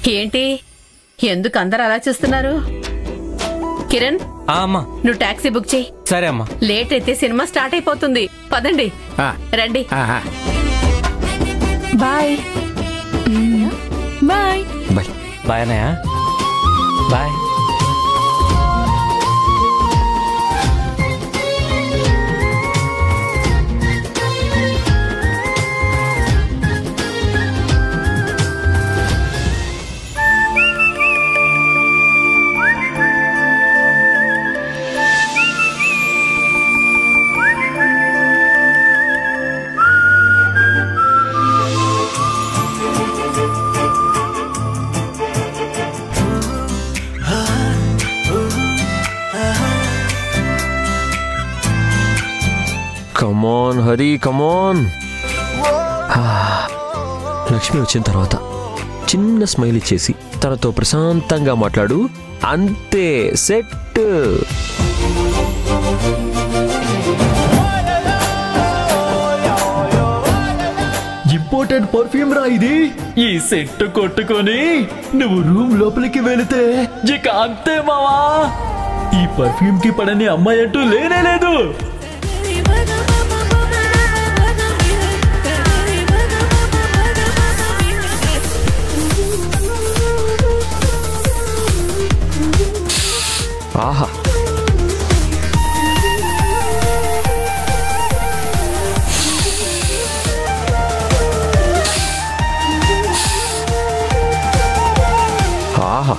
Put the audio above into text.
ఏంటి ఎందుకు అందరు అలా చూస్తున్నారు? కిరణ్, అమ్మా నువ్వు టాక్సీ బుక్ చేయి. సరే అమ్మా. లేట్ అయితే సినిమా స్టార్ట్ అయిపోతుంది. పదండి. రండి. బాయ్ బాయ్ బాయ్ బాయ్ అన్నయ్య. బాయ్. కమాన్ హరి కమాన్. లక్ష్మి వచ్చిన తర్వాత చిన్న స్మైల్ ఇచ్చేసి తనతో ప్రశాంతంగా మాట్లాడు. అంతే, సెట్. ఇంపోర్టెడ్ పర్ఫ్యూమ్ రా ఇది. ఈ సెట్ కొట్టుకొని నువ్వు రూమ్ లోపలికి వెళితే ఇక అంతే మావా. ఈ పర్ఫ్యూమ్ కి పడని అమ్మాయి అంటూ లేనే లేదు. ఆహా, ఆహా.